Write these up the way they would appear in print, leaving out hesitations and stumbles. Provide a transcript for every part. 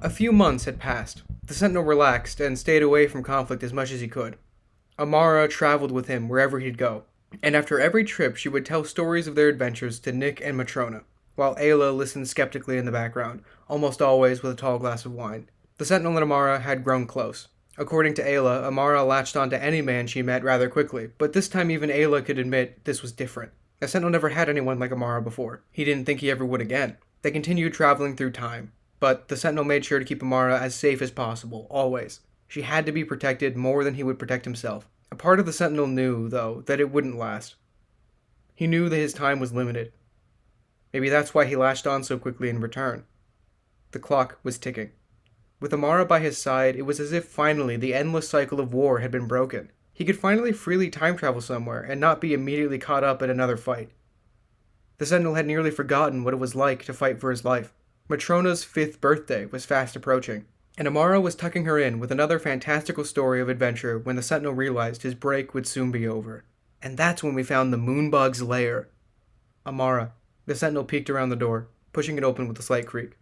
A few months had passed. The Sentinel relaxed and stayed away from conflict as much as he could. Amara traveled with him wherever he'd go, and after every trip she would tell stories of their adventures to Nick and Matrona, while Ayla listened skeptically in the background, almost always with a tall glass of wine. The Sentinel and Amara had grown close. According to Ayla, Amara latched onto any man she met rather quickly, but this time even Ayla could admit this was different. The Sentinel never had anyone like Amara before. He didn't think he ever would again. They continued traveling through time, but the Sentinel made sure to keep Amara as safe as possible, always. She had to be protected more than he would protect himself. A part of the Sentinel knew, though, that it wouldn't last. He knew that his time was limited. Maybe that's why he latched on so quickly in return. The clock was ticking. With Amara by his side, it was as if finally the endless cycle of war had been broken. He could finally freely time travel somewhere and not be immediately caught up in another fight. The Sentinel had nearly forgotten what it was like to fight for his life. Matrona's 5th birthday was fast approaching, and Amara was tucking her in with another fantastical story of adventure when the Sentinel realized his break would soon be over. And that's when we found the Moonbug's lair. Amara. The Sentinel peeked around the door, pushing it open with a slight creak.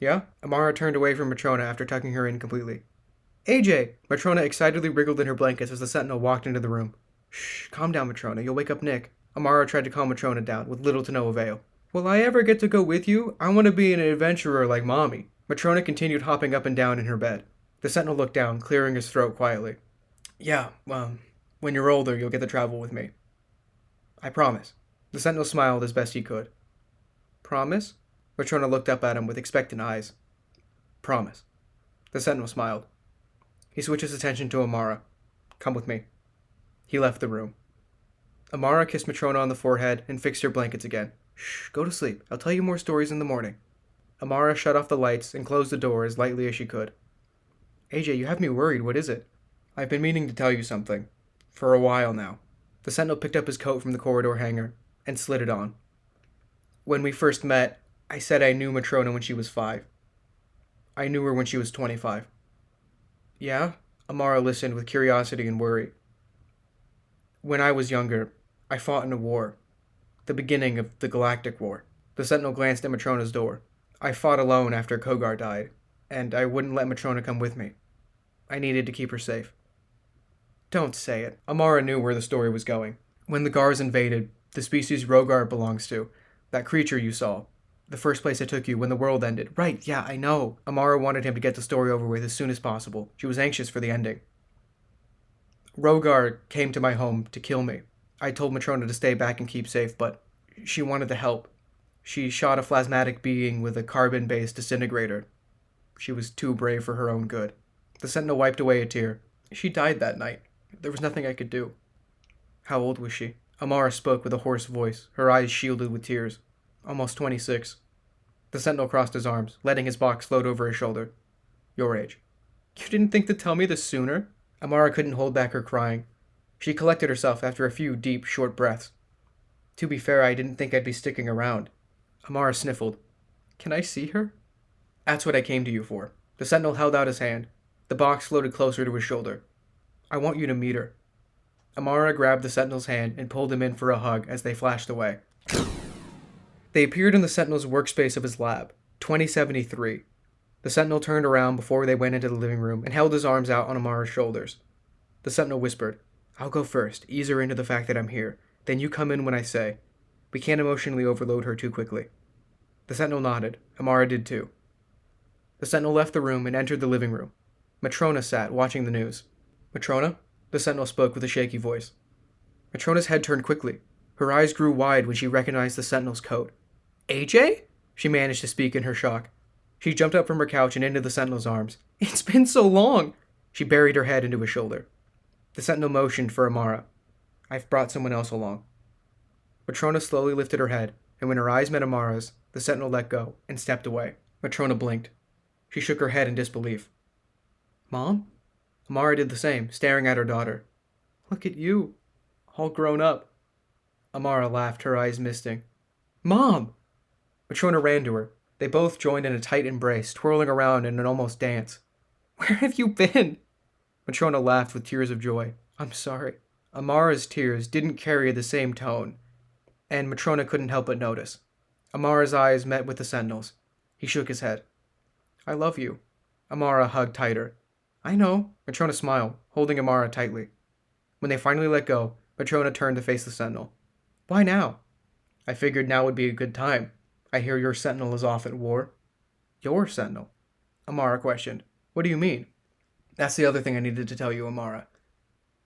Yeah? Amara turned away from Matrona after tucking her in completely. AJ! Matrona excitedly wriggled in her blankets as the Sentinel walked into the room. Shh, calm down, Matrona. You'll wake up Nick. Amara tried to calm Matrona down, with little to no avail. Will I ever get to go with you? I want to be an adventurer like Mommy. Matrona continued hopping up and down in her bed. The Sentinel looked down, clearing his throat quietly. Yeah, when you're older, you'll get to travel with me. I promise. The Sentinel smiled as best he could. Promise? Matrona looked up at him with expectant eyes. Promise. The Sentinel smiled. He switched his attention to Amara. Come with me. He left the room. Amara kissed Matrona on the forehead and fixed her blankets again. Shh, go to sleep. I'll tell you more stories in the morning. Amara shut off the lights and closed the door as lightly as she could. AJ, you have me worried. What is it? I've been meaning to tell you something. For a while now. The Sentinel picked up his coat from the corridor hanger and slid it on. When we first met, I said I knew Matrona when she was 5. I knew her when she was 25. Yeah? Amara listened with curiosity and worry. When I was younger, I fought in a war. The beginning of the Galactic War. The Sentinel glanced at Matrona's door. I fought alone after Kogar died, and I wouldn't let Matrona come with me. I needed to keep her safe. Don't say it. Amara knew where the story was going. When the Gars invaded, the species Rogar belongs to, that creature you saw, the first place I took you when the world ended. Right, yeah, I know. Amara wanted him to get the story over with as soon as possible. She was anxious for the ending. Rogar came to my home to kill me. I told Matrona to stay back and keep safe, but she wanted to help. She shot a plasmatic being with a carbon-based disintegrator. She was too brave for her own good. The Sentinel wiped away a tear. She died that night. There was nothing I could do. How old was she? Amara spoke with a hoarse voice, her eyes shielded with tears. Almost 26. The Sentinel crossed his arms, letting his box float over his shoulder. Your age. You didn't think to tell me this sooner? Amara couldn't hold back her crying. She collected herself after a few deep, short breaths. To be fair, I didn't think I'd be sticking around. Amara sniffled. Can I see her? That's what I came to you for. The Sentinel held out his hand. The box floated closer to his shoulder. I want you to meet her. Amara grabbed the Sentinel's hand and pulled him in for a hug as they flashed away. They appeared in the Sentinel's workspace of his lab, 2073. The Sentinel turned around before they went into the living room and held his arms out on Amara's shoulders. The Sentinel whispered, I'll go first, ease her into the fact that I'm here. Then you come in when I say. We can't emotionally overload her too quickly. The Sentinel nodded. Amara did too. The Sentinel left the room and entered the living room. Matrona sat, watching the news. Matrona? The Sentinel spoke with a shaky voice. Matrona's head turned quickly. Her eyes grew wide when she recognized the Sentinel's coat. AJ? She managed to speak in her shock. She jumped up from her couch and into the Sentinel's arms. It's been so long! She buried her head into his shoulder. The Sentinel motioned for Amara. I've brought someone else along. Matrona slowly lifted her head, and when her eyes met Amara's, the Sentinel let go and stepped away. Matrona blinked. She shook her head in disbelief. Mom? Amara did the same, staring at her daughter. Look at you. All grown up. Amara laughed, her eyes misting. Mom! Matrona ran to her. They both joined in a tight embrace, twirling around in an almost dance. Where have you been? Matrona laughed with tears of joy. I'm sorry. Amara's tears didn't carry the same tone, and Matrona couldn't help but notice. Amara's eyes met with the Sentinel's. He shook his head. I love you. Amara hugged tighter. I know, Matrona smiled, holding Amara tightly. When they finally let go, Matrona turned to face the Sentinel. Why now? I figured now would be a good time. I hear your Sentinel is off at war. Your Sentinel? Amara questioned. What do you mean? That's the other thing I needed to tell you, Amara.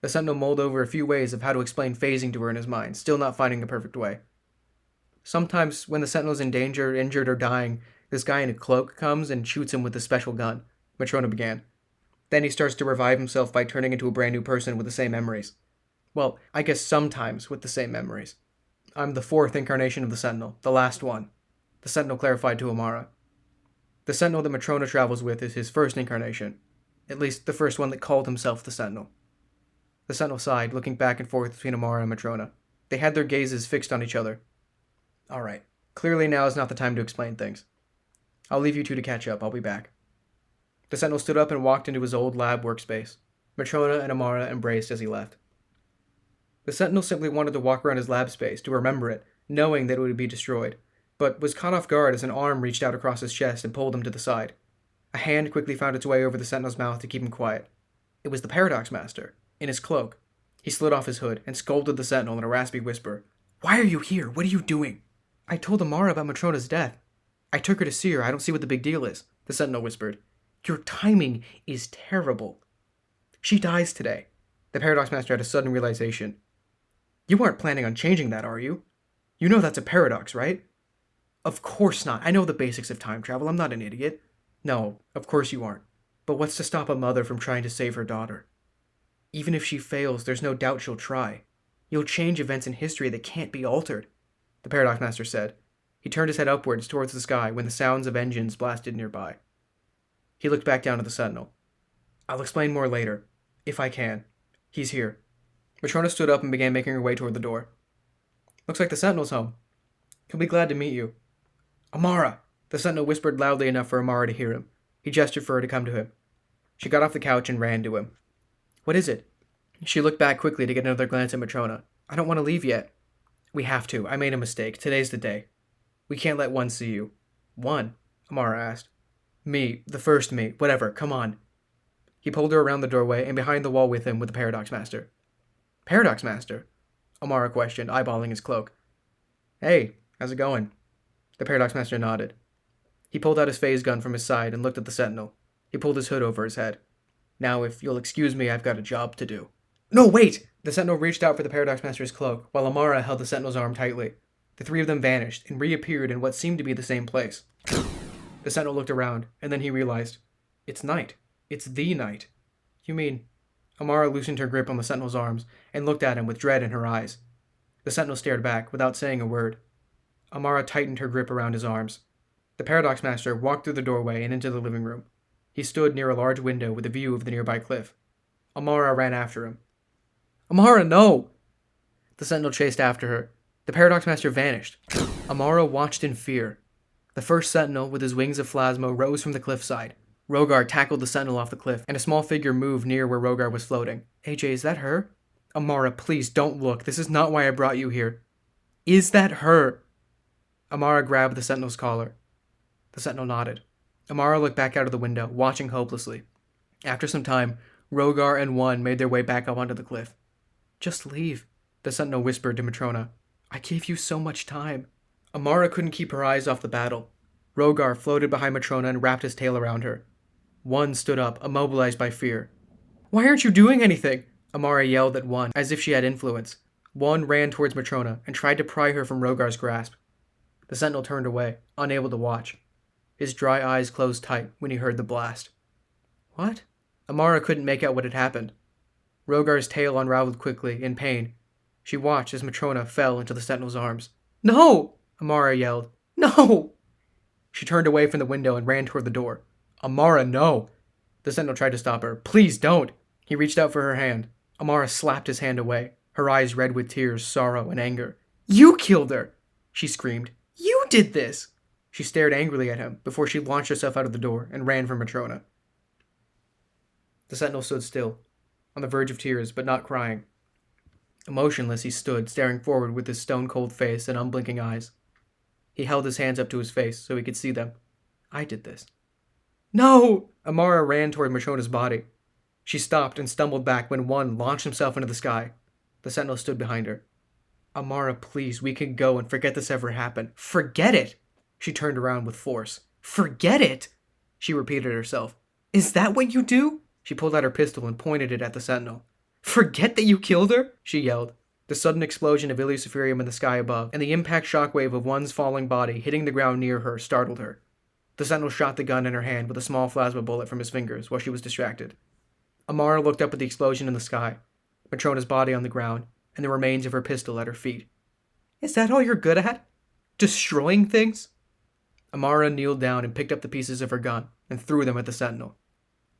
The Sentinel mulled over a few ways of how to explain phasing to her in his mind, still not finding a perfect way. Sometimes, when the Sentinel's in danger, injured, or dying, this guy in a cloak comes and shoots him with a special gun, Matrona began. Then he starts to revive himself by turning into a brand new person with the same memories. Well, I guess sometimes with the same memories. I'm the fourth incarnation of the Sentinel, the last one, the Sentinel clarified to Amara. The Sentinel that Matrona travels with is his first incarnation, at least the first one that called himself the Sentinel. The Sentinel sighed, looking back and forth between Amara and Matrona. They had their gazes fixed on each other. All right, clearly now is not the time to explain things. I'll leave you two to catch up. I'll be back. The Sentinel stood up and walked into his old lab workspace. Matrona and Amara embraced as he left. The Sentinel simply wanted to walk around his lab space, to remember it, knowing that it would be destroyed, but was caught off guard as an arm reached out across his chest and pulled him to the side. A hand quickly found its way over the Sentinel's mouth to keep him quiet. It was the Paradox Master, in his cloak. He slid off his hood and scolded the Sentinel in a raspy whisper. Why are you here? What are you doing? I told Amara about Matrona's death. I took her to see her. I don't see what the big deal is, the Sentinel whispered. Your timing is terrible. She dies today. The Paradox Master had a sudden realization. You aren't planning on changing that, are you? You know that's a paradox, right? Of course not. I know the basics of time travel. I'm not an idiot. No, of course you aren't. But what's to stop a mother from trying to save her daughter? Even if she fails, there's no doubt she'll try. You'll change events in history that can't be altered, the Paradox Master said. He turned his head upwards towards the sky when the sounds of engines blasted nearby. He looked back down at the Sentinel. I'll explain more later, if I can. He's here. Matrona stood up and began making her way toward the door. Looks like the Sentinel's home. He'll be glad to meet you. Amara! The Sentinel whispered loudly enough for Amara to hear him. He gestured for her to come to him. She got off the couch and ran to him. What is it? She looked back quickly to get another glance at Matrona. I don't want to leave yet. We have to. I made a mistake. Today's the day. We can't let one see you. One? Amara asked. Me. The first me. Whatever. Come on. He pulled her around the doorway and behind the wall with him with the Paradox Master. Paradox Master? Amara questioned, eyeballing his cloak. Hey, how's it going? The Paradox Master nodded. He pulled out his phase gun from his side and looked at the Sentinel. He pulled his hood over his head. Now, if you'll excuse me, I've got a job to do. No, wait! The Sentinel reached out for the Paradox Master's cloak, while Amara held the Sentinel's arm tightly. The three of them vanished and reappeared in what seemed to be the same place. The Sentinel looked around, and then he realized. It's night. It's the night. You mean... Amara loosened her grip on the Sentinel's arms and looked at him with dread in her eyes. The Sentinel stared back, without saying a word. Amara tightened her grip around his arms. The Paradox Master walked through the doorway and into the living room. He stood near a large window with a view of the nearby cliff. Amara ran after him. Amara, no! The Sentinel chased after her. The Paradox Master vanished. Amara watched in fear. The first Sentinel, with his wings of plasma, rose from the cliffside. Rogar tackled the Sentinel off the cliff, and a small figure moved near where Rogar was floating. AJ, is that her? Amara, please don't look. This is not why I brought you here. Is that her? Amara grabbed the Sentinel's collar. The Sentinel nodded. Amara looked back out of the window, watching hopelessly. After some time, Rogar and One made their way back up onto the cliff. Just leave, the Sentinel whispered to Matrona. I gave you so much time. Amara couldn't keep her eyes off the battle. Rogar floated behind Matrona and wrapped his tail around her. One stood up, immobilized by fear. Why aren't you doing anything? Amara yelled at One, as if she had influence. One ran towards Matrona and tried to pry her from Rogar's grasp. The Sentinel turned away, unable to watch. His dry eyes closed tight when he heard the blast. What? Amara couldn't make out what had happened. Rogar's tail unraveled quickly, in pain. She watched as Matrona fell into the Sentinel's arms. No! Amara yelled. No! She turned away from the window and ran toward the door. Amara, no! The Sentinel tried to stop her. Please don't! He reached out for her hand. Amara slapped his hand away, her eyes red with tears, sorrow, and anger. You killed her! She screamed. You did this! She stared angrily at him before she launched herself out of the door and ran for Matrona. The Sentinel stood still, on the verge of tears, but not crying. Emotionless, he stood, staring forward with his stone-cold face and unblinking eyes. He held his hands up to his face so he could see them. I did this. No! Amara ran toward Matrona's body. She stopped and stumbled back when one launched himself into the sky. The Sentinel stood behind her. Amara, please, we can go and forget this ever happened. Forget it! She turned around with force. Forget it! She repeated herself. Is that what you do? She pulled out her pistol and pointed it at the Sentinel. Forget that you killed her? She yelled. The sudden explosion of Illuciferium in the sky above, and the impact shockwave of one's falling body hitting the ground near her startled her. The Sentinel shot the gun in her hand with a small plasma bullet from his fingers while she was distracted. Amara looked up at the explosion in the sky, Matrona's body on the ground, and the remains of her pistol at her feet. Is that all you're good at? Destroying things? Amara kneeled down and picked up the pieces of her gun and threw them at the Sentinel.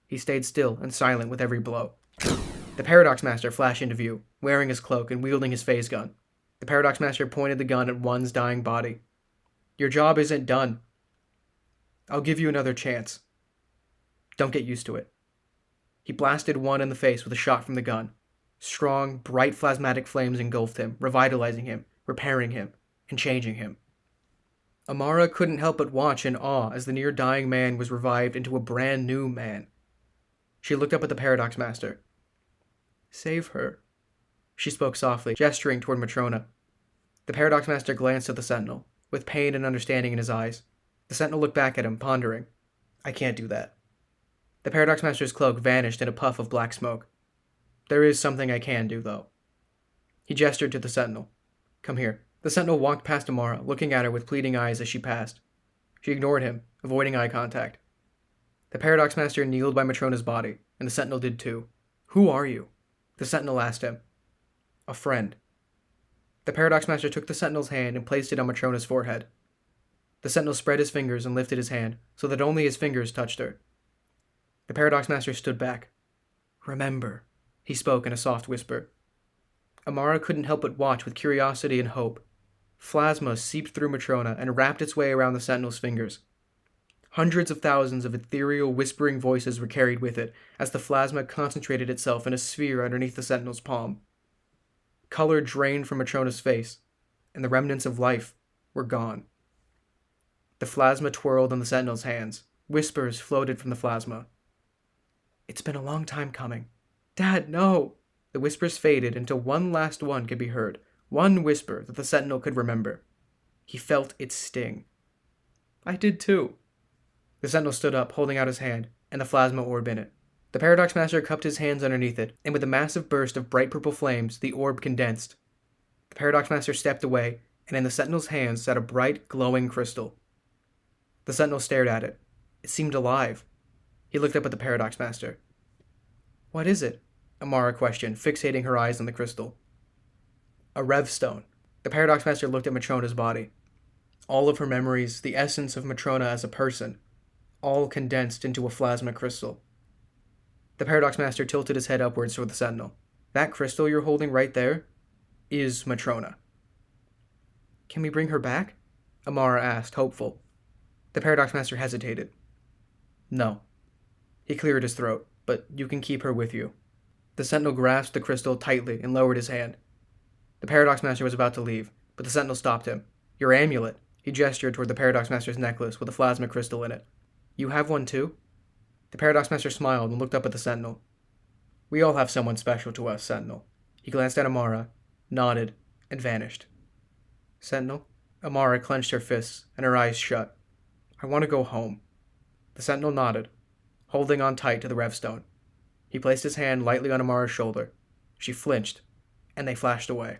He stayed still and silent with every blow. The Paradox Master flashed into view, wearing his cloak and wielding his phase gun. The Paradox Master pointed the gun at one's dying body. Your job isn't done. I'll give you another chance. Don't get used to it. He blasted one in the face with a shot from the gun. Strong, bright plasmatic flames engulfed him, revitalizing him, repairing him, and changing him. Amara couldn't help but watch in awe as the near-dying man was revived into a brand new man. She looked up at the Paradox Master. Save her, she spoke softly, gesturing toward Matrona. The Paradox Master glanced at the Sentinel, with pain and understanding in his eyes. The Sentinel looked back at him, pondering. I can't do that. The Paradox Master's cloak vanished in a puff of black smoke. There is something I can do, though. He gestured to the Sentinel. Come here. The Sentinel walked past Amara, looking at her with pleading eyes as she passed. She ignored him, avoiding eye contact. The Paradox Master kneeled by Matrona's body, and the Sentinel did too. Who are you? The Sentinel asked him. A friend. The Paradox Master took the Sentinel's hand and placed it on Matrona's forehead. The Sentinel spread his fingers and lifted his hand, so that only his fingers touched her. The Paradox Master stood back. Remember, he spoke in a soft whisper. Amara couldn't help but watch with curiosity and hope. Plasma seeped through Matrona and wrapped its way around the Sentinel's fingers. Hundreds of thousands of ethereal, whispering voices were carried with it as the plasma concentrated itself in a sphere underneath the Sentinel's palm. Color drained from Matrona's face, and the remnants of life were gone. The plasma twirled in the Sentinel's hands. Whispers floated from the plasma. It's been a long time coming. Dad, no! The whispers faded until one last one could be heard. One whisper that the Sentinel could remember. He felt its sting. I did too. The Sentinel stood up, holding out his hand, and the plasma orb in it. The Paradox Master cupped his hands underneath it, and with a massive burst of bright purple flames, the orb condensed. The Paradox Master stepped away, and in the Sentinel's hands sat a bright, glowing crystal. The Sentinel stared at it. It seemed alive. He looked up at the Paradox Master. What is it? Amara questioned, fixating her eyes on the crystal. A Rêve stone. The Paradox Master looked at Matrona's body. All of her memories, the essence of Matrona as a person, all condensed into a plasma crystal. The Paradox Master tilted his head upwards toward the Sentinel. That crystal you're holding right there is Matrona. Can we bring her back? Amara asked, hopeful. The Paradox Master hesitated. No. He cleared his throat, but you can keep her with you. The Sentinel grasped the crystal tightly and lowered his hand. The Paradox Master was about to leave, but the Sentinel stopped him. Your amulet. He gestured toward the Paradox Master's necklace with a plasma crystal in it. You have one too? The Paradox Master smiled and looked up at the Sentinel. We all have someone special to us, Sentinel. He glanced at Amara, nodded, and vanished. Sentinel? Amara clenched her fists, and her eyes shut. I want to go home. The Sentinel nodded, holding on tight to the Rêve stone. He placed his hand lightly on Amara's shoulder. She flinched, and they flashed away.